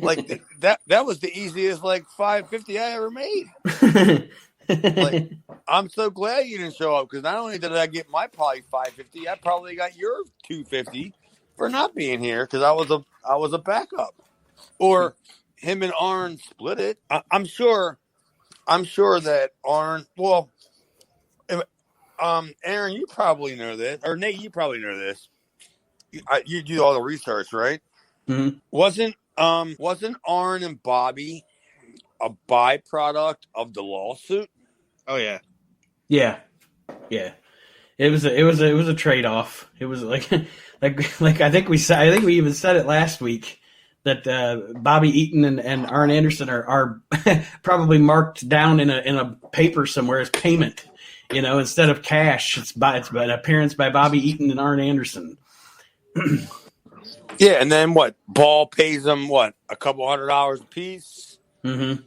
Like that was the easiest like $550 I ever made. Like, I'm so glad you didn't show up because not only did I get my probably $550, I probably got your $250 for not being here because I was a backup. Or him and Arn split it. I'm sure that Arn. Well, Aaron, you probably know this, or Nate, you probably know this. You do all the research, right? Mm-hmm. Wasn't Arn and Bobby a byproduct of the lawsuit? Oh yeah. Yeah. It was a trade off. It was like I think we even said it last week that Bobby Eaton and Arn Anderson are probably marked down in a paper somewhere as payment. Instead of cash, it's an appearance by Bobby Eaton and Arn Anderson. Yeah, and then what? Ball pays them what? A couple $100 a piece. Mm-hmm.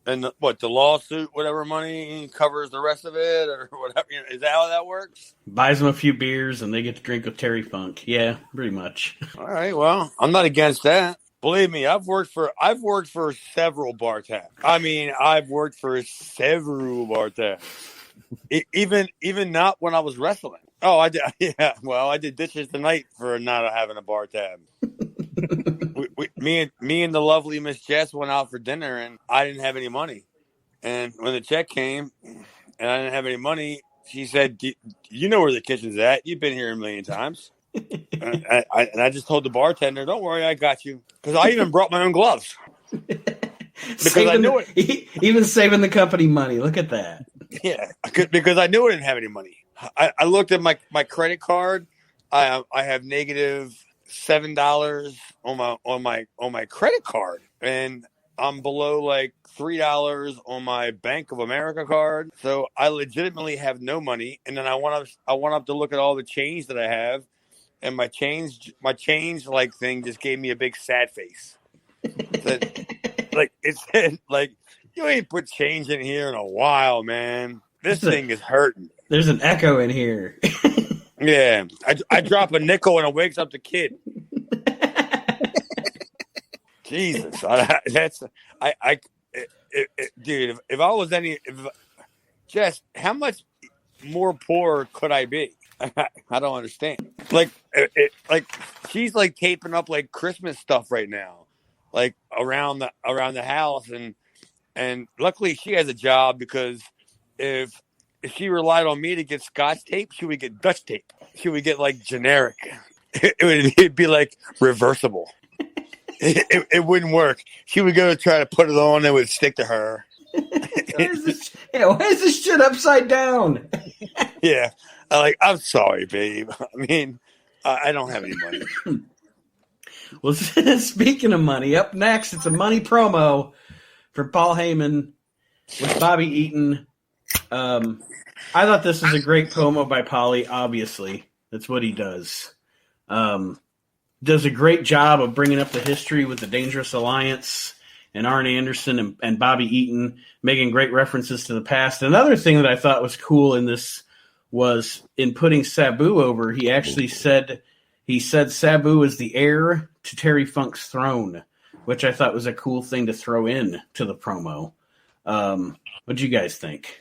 And the lawsuit, whatever money covers the rest of it, or whatever. Is that how that works? Buys them a few beers, and they get to drink with Terry Funk. Yeah, pretty much. All right. Well, I'm not against that. Believe me, I've worked for several bar tabs. I mean, I've worked for several bar tabs. Even not when I was wrestling. Oh, I did. Yeah. Well, I did dishes tonight for not having a bar tab. Me and the lovely Miss Jess went out for dinner, and I didn't have any money. And when the check came, and I didn't have any money, she said, "You know where the kitchen's at? You've been here a million times." and I just told the bartender, "Don't worry, I got you." Because I even brought my own gloves. Because I knew it. Even saving the company money. Look at that. Yeah, because I knew I didn't have any money. I looked at my credit card. I have negative $7 on my credit card, and I'm below like $3 on my Bank of America card. So I legitimately have no money. And then I went up to look at all the change that I have, and my change like thing just gave me a big sad face. Like it said, like, you ain't put change in here in a while, man. This thing is hurting. There's an echo in here. Yeah, I drop a nickel and it wakes up the kid. Jesus, dude. If I was Jess, how much more poor could I be? I don't understand. Like she's like taping up like Christmas stuff right now, like around the house, and luckily she has a job because if she relied on me to get Scotch tape, she would get Dutch tape. She would get like generic. It'd be like reversible. It wouldn't work. She would go to try to put it on and it would stick to her. Why is this shit upside down? Yeah. I'm sorry, babe. I mean, I don't have any money. Well, speaking of money, up next, it's a money promo for Paul Heyman with Bobby Eaton. I thought this was a great promo by Paulie, obviously. That's what he does. Does a great job of bringing up the history with the Dangerous Alliance and Arn Anderson and Bobby Eaton, making great references to the past. Another thing that I thought was cool in this was in putting Sabu over, he actually said Sabu is the heir to Terry Funk's throne, which I thought was a cool thing to throw in to the promo. What do you guys think?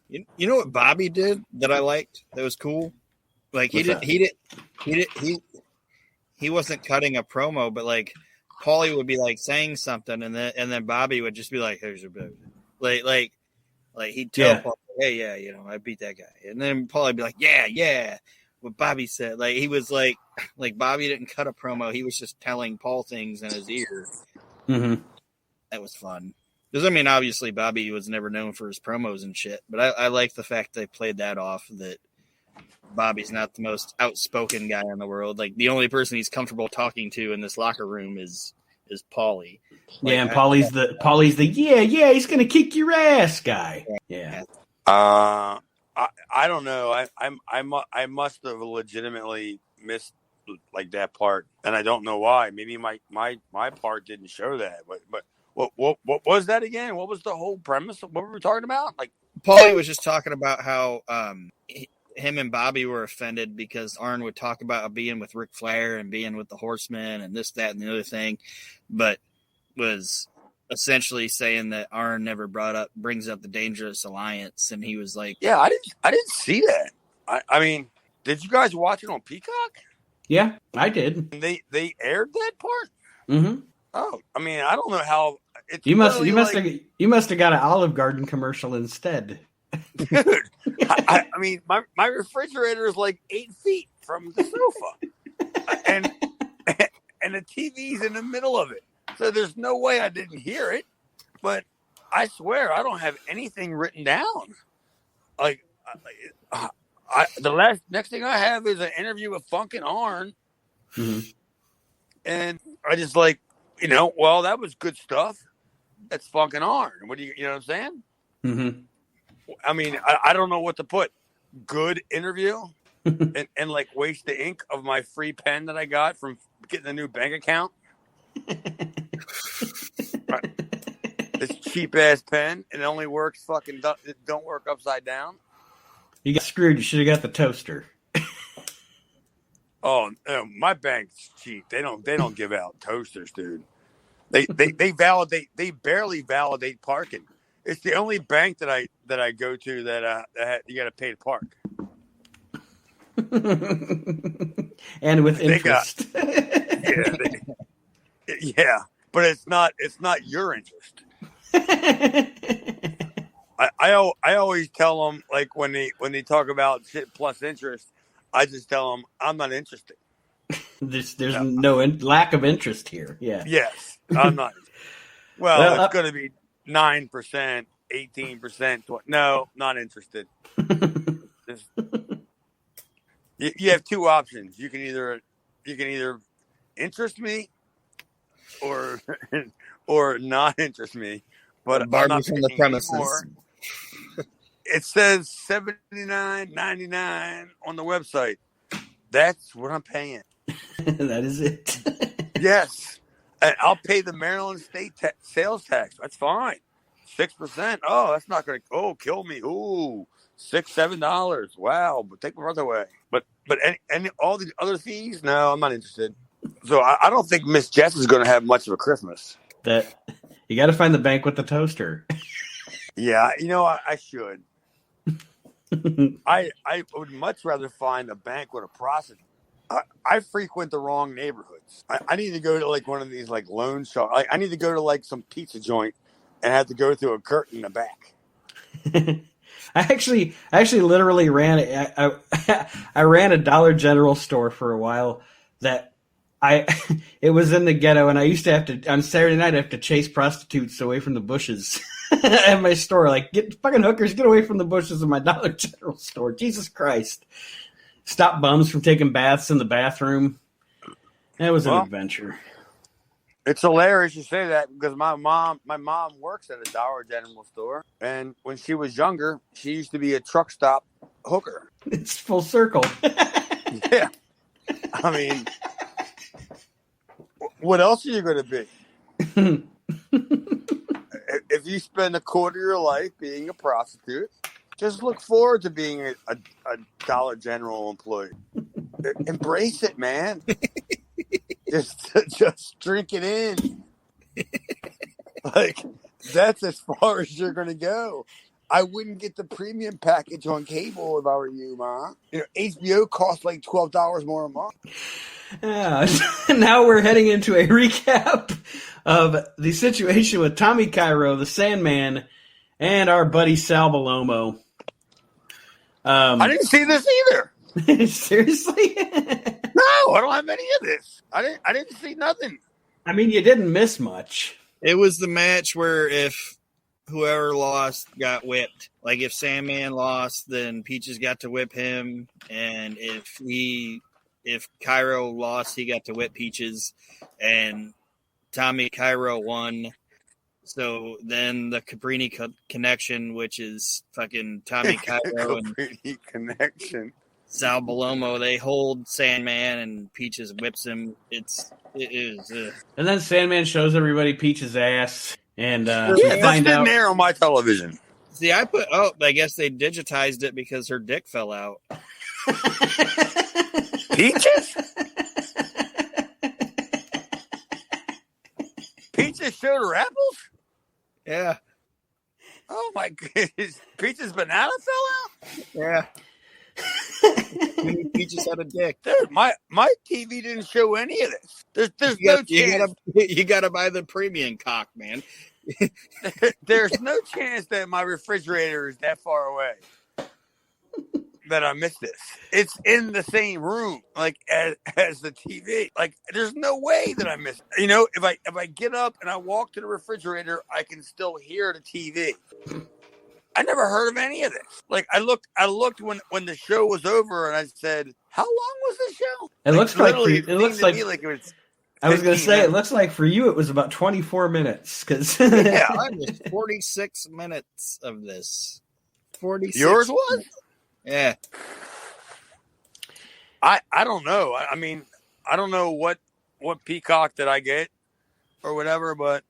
You know what Bobby did that I liked? That was cool. Like he wasn't cutting a promo, but like Paulie would be like saying something, and then Bobby would just be like, "Here's your baby," like he'd tell Paulie, "Hey, yeah, you know, I beat that guy," and then Paulie would be like, "Yeah," what Bobby said. Like he was like Bobby didn't cut a promo; he was just telling Paul things in his ear. Mm-hmm. That was fun. Because I mean, obviously Bobby was never known for his promos and shit, but I like the fact they played that off, that Bobby's not the most outspoken guy in the world. Like the only person he's comfortable talking to in this locker room is Paulie. Like, and Paulie's the yeah he's gonna kick your ass guy. Yeah. I don't know. I must have legitimately missed like that part, and I don't know why. Maybe my part didn't show that. But what was that again? What was the whole premise of what were we talking about? Like Paulie was just talking about how him and Bobby were offended because Arn would talk about being with Ric Flair and being with the Horsemen and this, that, and the other thing, but was essentially saying that Arn never brings up the Dangerous Alliance, and he was like, "Yeah, I didn't see that. I mean, did you guys watch it on Peacock?" Yeah, I did. And they aired that part. Mm-hmm. Oh, I mean, I don't know how. It's you must have got an Olive Garden commercial instead. Dude, I mean, my refrigerator is like 8 feet from the sofa, and the TV's in the middle of it. So there's no way I didn't hear it. But I swear I don't have anything written down. Like, the next thing I have is an interview with Funkin' Arn, and I just like, well, that was good stuff. That's Funkin' Arn. What do you know what I'm saying? Mm-hmm. I mean, I don't know what to put. Good interview, and like waste the ink of my free pen that I got from getting a new bank account. This cheap ass pen, it only works it don't work upside down. You got screwed. You should have got the toaster. Oh, my bank's cheap. They don't give out toasters, dude. They barely validate parking. It's the only bank that I go to that you got to pay to park. And with interest. Yeah, but it's not your interest. I always tell them, like when they talk about shit plus interest, I just tell them I'm not interested. There's no lack of interest here. Yeah. Yes, I'm not. Well, it's going to be 9%, 18%. No, not interested. You have two options. You can either interest me, or not interest me. But I'm not from the premises. It says $79.99 on the website. That's what I'm paying. That is it. Yes. And I'll pay the Maryland state sales tax. That's fine. 6%. Oh, that's not going to kill me. Ooh, $6-7. Wow, but take my breath away. But any all the other fees? No, I'm not interested. So I don't think Miss Jess is going to have much of a Christmas. That you got to find the bank with the toaster. Yeah, I should. I would much rather find a bank with a prostitute. I frequent the wrong neighborhoods. I need to go to like one of these like loan shops. I need to go to like some pizza joint and have to go through a curtain in the back. I actually literally ran I ran a Dollar General store for a while that it was in the ghetto, and I used to have to on Saturday night I have to chase prostitutes away from the bushes at my store. Like, get fucking hookers, get away from the bushes of my Dollar General store. Jesus Christ. Stop bums from taking baths in the bathroom. That was an adventure. It's hilarious you say that because my mom works at a Dollar General store, and when she was younger, she used to be a truck stop hooker. It's full circle. Yeah. I mean, what else are you going to be? If you spend a quarter of your life being a prostitute, just look forward to being a Dollar General employee. Embrace it, man. Just drink it in. Like, That's as far as you're going to go. I wouldn't get the premium package on cable if I were you, Ma. You know, HBO costs like $12 more a month. Now we're heading into a recap of the situation with Tommy Cairo, the Sandman, and our buddy Sal Balomo. I didn't see this either. Seriously? No, I don't have any of this. I didn't see nothing. I mean, you didn't miss much. It was the match where if whoever lost got whipped. Like if Sandman lost, then Peaches got to whip him, and if Cairo lost, he got to whip Peaches, and Tommy Cairo won. So then the Cabrini connection, which is fucking Tommy Cairo and Cabrini connection. Sal Balomo, they hold Sandman and Peaches whips him. It is. And then Sandman shows everybody Peaches' ass, and yeah, find out there on my television. See, I guess they digitized it because her dick fell out. Peaches? Peaches showed her apples? Yeah. Oh my goodness. Peaches' banana fell out? Yeah. Peaches had a dick. Dude, my TV didn't show any of this. There's no chance. You gotta buy the premium cock, man. There's no chance that my refrigerator is that far away that I missed this. It's in the same room, like as the TV. Like, there's no way that I missed it. You know, if I get up and I walk to the refrigerator, I can still hear the TV. I never heard of any of this. Like, I looked when the show was over, and I said, "How long was the show?" It looks like it was. I was going to say, it looks like for you it was about 24 minutes. Cause yeah, I was 46 minutes of this. 46. Yours was? Yeah. I don't know. I mean, I don't know what Peacock did I get or whatever, but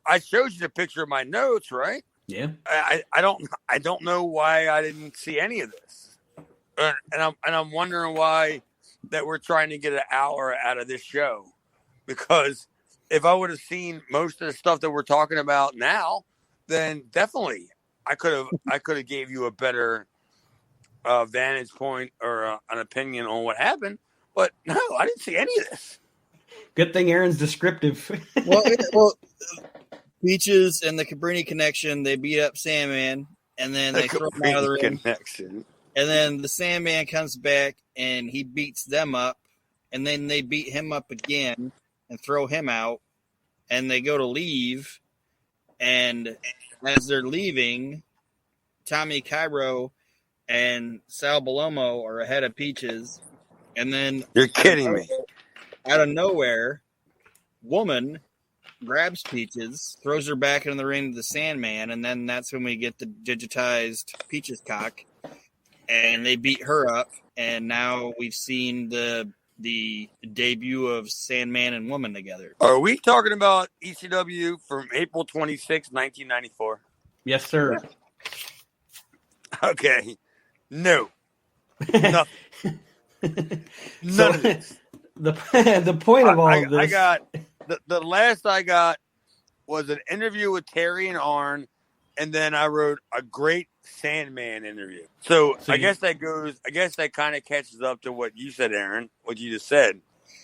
I showed you the picture of my notes, right? Yeah. I don't know why I didn't see any of this, and I'm wondering why that we're trying to get an hour out of this show, because if I would have seen most of the stuff that we're talking about now, then definitely I could have gave you a better vantage point or an opinion on what happened. But no, I didn't see any of this. Good thing Aaron's descriptive. well, Peaches and the Cabrini connection, they beat up Sandman, and then they throw him out of the ring. Connection. And then the Sandman comes back, and he beats them up, and then they beat him up again and throw him out, and they go to leave, and as they're leaving, Tommy Cairo and Sal Balomo are ahead of Peaches, and then you're kidding me. Out of nowhere, woman grabs Peaches, throws her back in the ring to the Sandman, and then that's when we get the digitized Peaches cock, and they beat her up, and now we've seen the debut of Sandman and woman together. Are we talking about ECW from April 26, 1994? Yes, sir. Okay. No. Nothing. None of this. The point of all of this. I got the last I got was an interview with Terry and Arn, and then I wrote a great Sandman interview. So I guess that kind of catches up to what you said, Aaron, what you just said,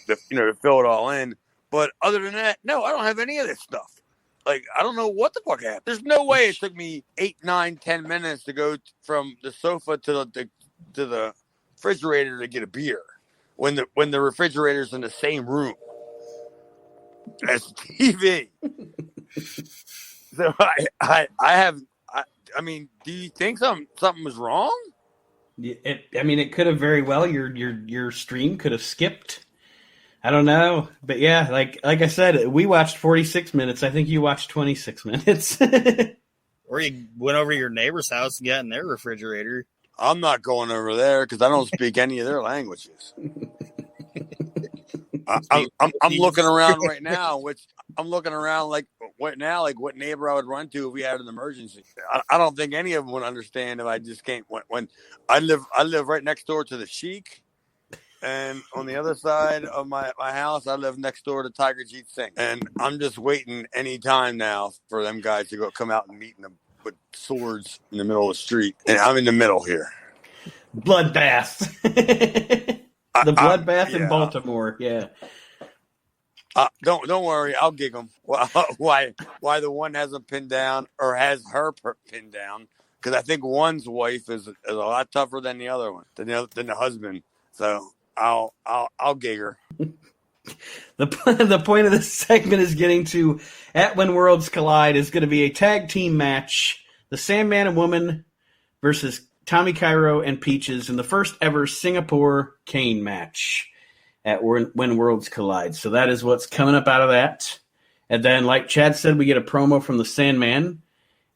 to fill it all in. But other than that, no, I don't have any of this stuff. Like, I don't know what the fuck happened. There's no way it took me 8, 9, 10 minutes to go from the sofa to the refrigerator to get a beer when the refrigerator's in the same room as the TV. So I mean, do you think something was wrong? It could have very well. Your stream could have skipped. I don't know, but yeah, like I said, we watched 46 minutes. I think you watched 26 minutes. Or you went over to your neighbor's house and got in their refrigerator. I'm not going over there because I don't speak any of their languages. I'm looking around right now, like what neighbor I would run to if we had an emergency. I don't think any of them would understand if I just came when I live right next door to the Sheik. And on the other side of my house, I live next door to Tiger Jeet Singh. And I'm just waiting any time now for them guys to come out and meet them with swords in the middle of the street. And I'm in the middle here. Bloodbath. The bloodbath in Baltimore. Yeah. Don't worry, I'll gig them. Why the one has them pinned down or has her pinned down? Because I think one's wife is a lot tougher than the other one, than the husband. So I'll gig her. The point of this segment is getting to at When Worlds Collide is going to be a tag team match: the Sandman and Woman versus Tommy Cairo and Peaches in the first ever Singapore cane match at When Worlds Collide. So that is what's coming up out of that. And then, like Chad said, we get a promo from the Sandman,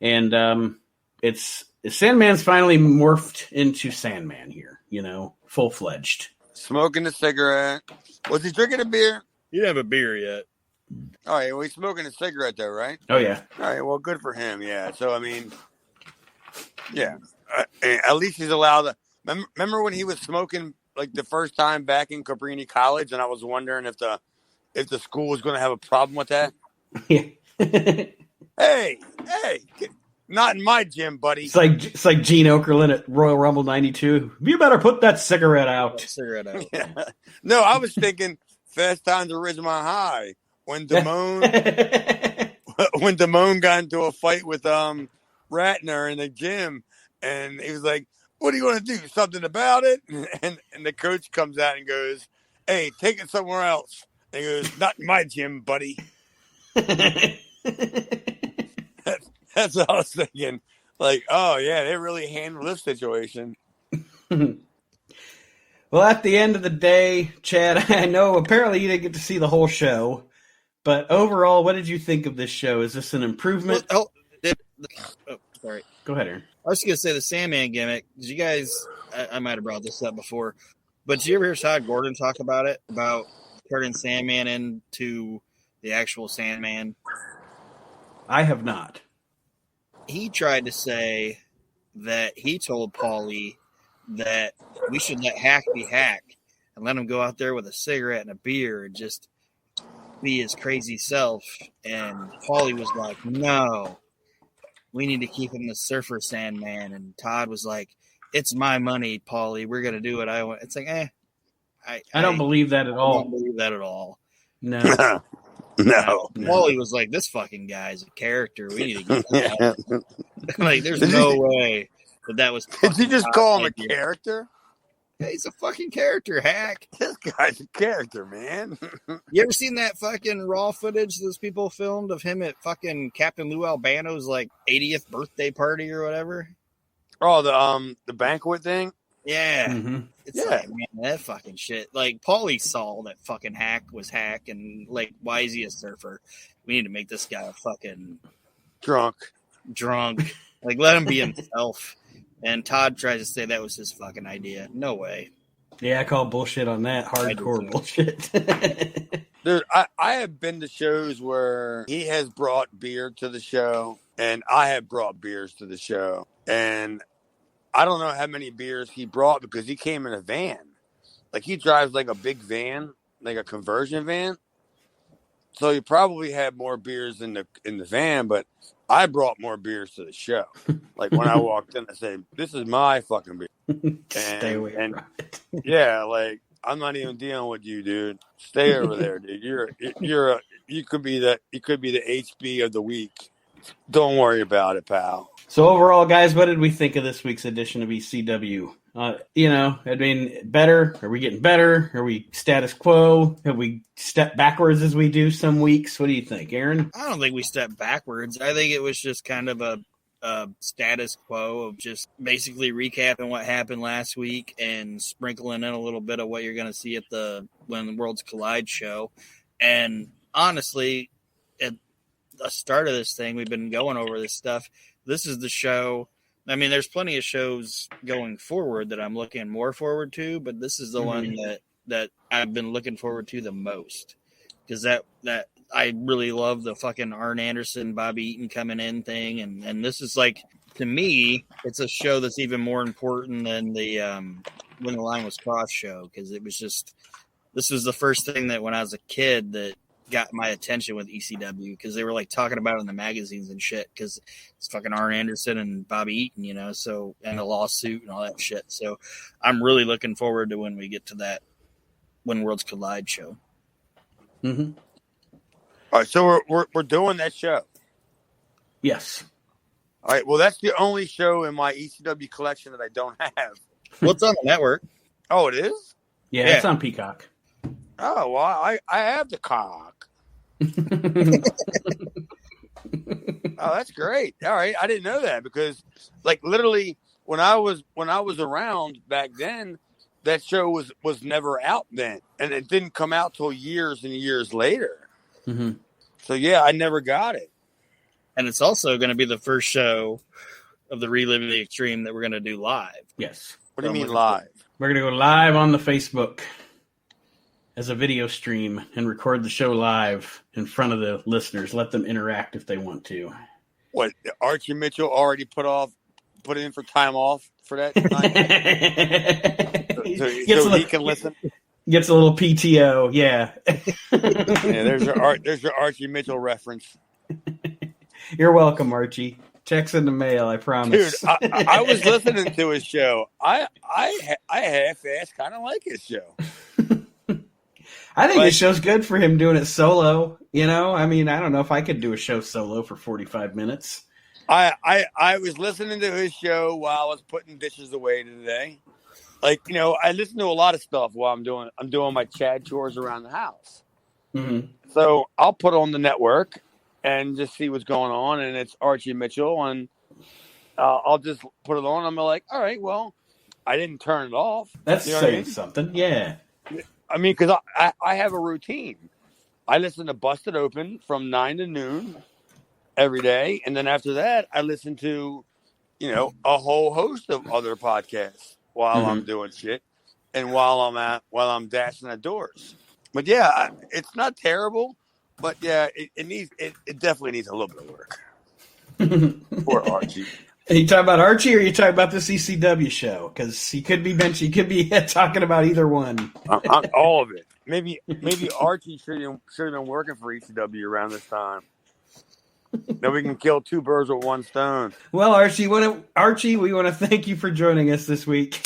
and it's Sandman's finally morphed into Sandman here, full-fledged. Smoking a cigarette. Was he drinking a beer? He didn't have a beer yet. All right, well, he's smoking a cigarette though, right? Oh, yeah. All right, well, good for him, yeah. So, I mean, yeah. At least he's allowed to. Remember when he was smoking, like, the first time back in Cabrini College, and I was wondering if the school was going to have a problem with that? Yeah. Hey, not in my gym, buddy. It's like Gene Okerlund at Royal Rumble 92. You better put that cigarette out. Yeah. No, I was thinking Fast Times at Ridgemont High when Damone got into a fight with Ratner in the gym, and he was like, "What are you going to do? Something about it?" And the coach comes out and goes, "Hey, take it somewhere else." And he goes, "Not in my gym, buddy." That's what I was thinking. Like, oh, yeah, they really handled this situation. Well, at the end of the day, Chad, I know apparently you didn't get to see the whole show, but overall, what did you think of this show? Is this an improvement? Sorry. Go ahead, Aaron. I was going to say the Sandman gimmick. Did you guys, I might have brought this up before, but did you ever hear Todd Gordon talk about it? About turning Sandman into the actual Sandman? I have not. He tried to say that he told Paulie that we should let Hack be Hack and let him go out there with a cigarette and a beer and just be his crazy self. And Paulie was like, no, we need to keep him the Surfer Sandman. And Todd was like, it's my money, Paulie. We're going to do what I want. It's like, I don't believe that at all. I don't believe that at all. No. No. Paulie was like, this fucking guy's a character. We need to get that. Like, there's no way that was. Did you just call him a character? Yeah, he's a fucking character, Hack. This guy's a character, man. You ever seen that fucking raw footage those people filmed of him at fucking Captain Lou Albano's like 80th birthday party or whatever? Oh, the banquet thing? Yeah. Mm-hmm. It's like, man, that fucking shit. Like, Paulie saw that fucking Hack was Hack, and like, why is he a surfer? We need to make this guy a fucking drunk. Like, let him be himself. And Todd tries to say that was his fucking idea. No way. Yeah, I call bullshit on that. Hardcore bullshit. Dude, I have been to shows where he has brought beer to the show, and I have brought beers to the show. And I don't know how many beers he brought because he came in a van. Like, he drives like a big van, like a conversion van. So he probably had more beers in the van, but I brought more beers to the show. Like, when I walked in, I said, "This is my fucking beer." Stay away from it. Yeah, like, I'm not even dealing with you, dude. Stay over there, dude. You could be the HB of the week. Don't worry about it, pal. So overall, guys, what did we think of this week's edition of ECW? Better? Are we getting better? Are we status quo? Have we stepped backwards as we do some weeks? What do you think, Aaron? I don't think we stepped backwards. I think it was just kind of a status quo of just basically recapping what happened last week and sprinkling in a little bit of what you're going to see at the When Worlds Collide show. And honestly, at the start of this thing, we've been going over this stuff. This is the show. I mean, there's plenty of shows going forward that I'm looking more forward to, but this is the one that I've been looking forward to the most, because that I really love the fucking Arn Anderson, Bobby Eaton coming in thing, and this is like, to me, it's a show that's even more important than the When the Line Was Crossed show, because it was just, this was the first thing that when I was a kid that got my attention with ECW, because they were like talking about it in the magazines and shit, because it's fucking Arn Anderson and Bobby Eaton, you know, so, and a lawsuit and all that shit. So I'm really looking forward to when we get to that When Worlds Collide show. Mm-hmm. All right, so we're doing that show. Yes. All right, well, that's the only show in my ECW collection that I don't have. What's on the network? Oh, it is? Yeah, it's on Peacock. Oh, well, I have the cock. Oh, that's great. All right, I didn't know that because, like, literally when I was around back then, that show was never out then, and it didn't come out till years and years later. Mm-hmm. So yeah, I never got it. And it's also going to be the first show of the Reliving the Extreme that we're going to do live. Yes. What do you mean live? We're going to go live on the Facebook as a video stream and record the show live in front of the listeners. Let them interact if they want to. What, Archie Mitchell already put in for time off for that tonight? so he can listen. Gets a little PTO, yeah. Yeah, there's your Archie Mitchell reference. You're welcome, Archie. Check's in the mail, I promise. Dude, I was listening to his show. I half-ass kind of like his show. I think his show's good for him doing it solo. You know, I mean, I don't know if I could do a show solo for 45 minutes. I was listening to his show while I was putting dishes away today. Like, you know, I listen to a lot of stuff while I'm doing my Chad chores around the house. Mm-hmm. So I'll put on the network and just see what's going on, and it's Archie Mitchell, and I'll just put it on. I'm like, all right, well, I didn't turn it off. That's saying saying something, yeah. I mean, because I have a routine. I listen to Busted Open from 9 to noon every day, and then after that, I listen to, you know, a whole host of other podcasts while I'm doing shit, and while I'm dashing at doors. But yeah, it's not terrible. But yeah, it definitely needs a little bit of work. Poor Archie. Are you talking about Archie, or are you talking about this ECW show? Because he could be talking about either one. All of it. Maybe Archie should have been working for ECW around this time. Then we can kill two birds with one stone. Well, Archie, we want to thank you for joining us this week.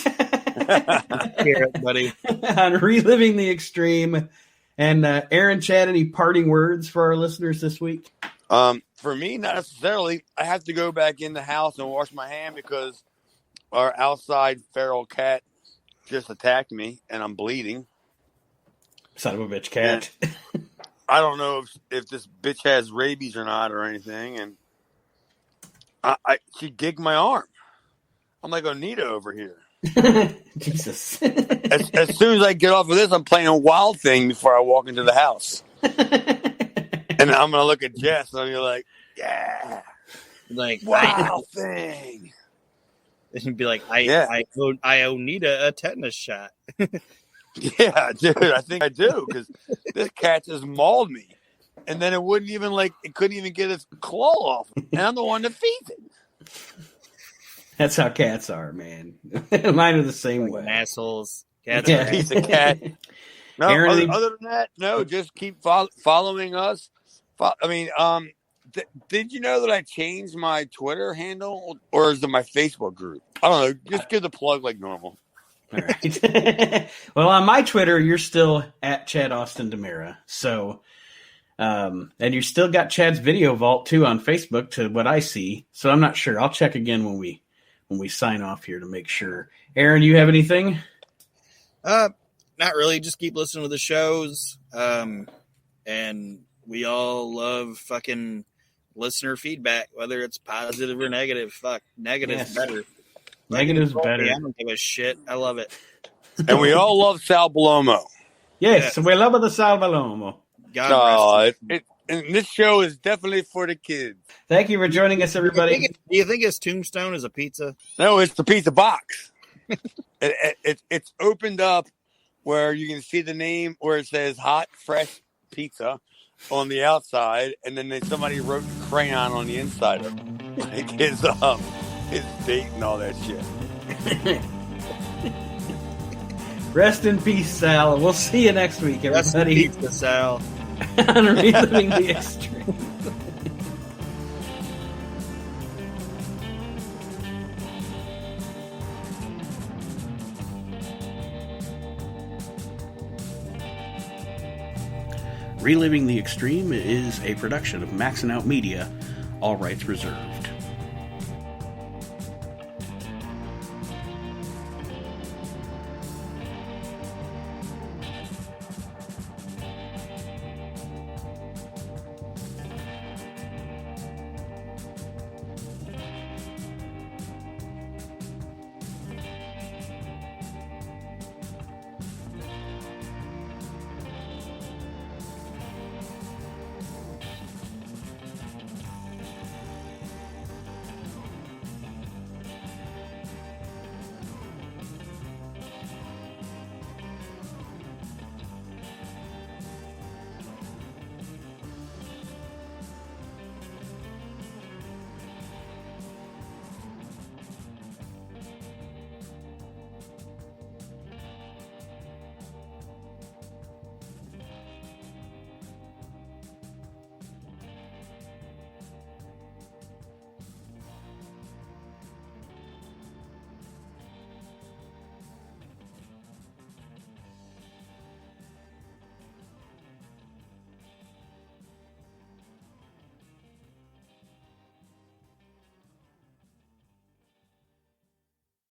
Here, buddy. On Reliving the Extreme. And Aaron, Chad, any parting words for our listeners this week? For me, not necessarily. I have to go back in the house and wash my hand because our outside feral cat just attacked me and I'm bleeding. Son of a bitch cat. I don't know if this bitch has rabies or not or anything. And she gigged my arm. I'm like Onita over here. Jesus. As soon as I get off of this, I'm playing a Wild Thing before I walk into the house. And I'm going to look at Jess and I'll be like, yeah. Like, Wild Thing. And be like, I owe Nita a tetanus shot. Yeah, dude, I think I do because this cat just mauled me. And then it couldn't even get its claw off. And I'm the one that feeds it. That's how cats are, man. Mine are the same way. Assholes. Cats are a piece of cat. No, Aaron, other than that, no, just keep following us. Did you know that I changed my Twitter handle, or is it my Facebook group? I don't know. Just give the plug like normal. All right. Well, on my Twitter, you're still at Chad Austin Demira. So, and you still got Chad's Video Vault too on Facebook, to what I see. So I'm not sure. I'll check again when we sign off here to make sure. Aaron, you have anything? Not really. Just keep listening to the shows. And we all love fucking listener feedback, whether it's positive or negative. Fuck, negative's better. Negative's better. I don't give a shit. I love it. And we all love Sal Palomo. Yes, we love the Sal Palomo. God rest and this show is definitely for the kids. Thank you for joining us, everybody. Do you think his tombstone is a pizza? No, it's the pizza box. It's opened up where you can see the name where it says Hot Fresh Pizza on the outside, and then somebody wrote crayon on the inside of it. Like his date and all that shit. Rest in peace, Sal. We'll see you next week, Rest in everybody. peace, Sal. On Reliving the Extreme. Reliving the Extreme is a production of Maxing Out Media, all rights reserved.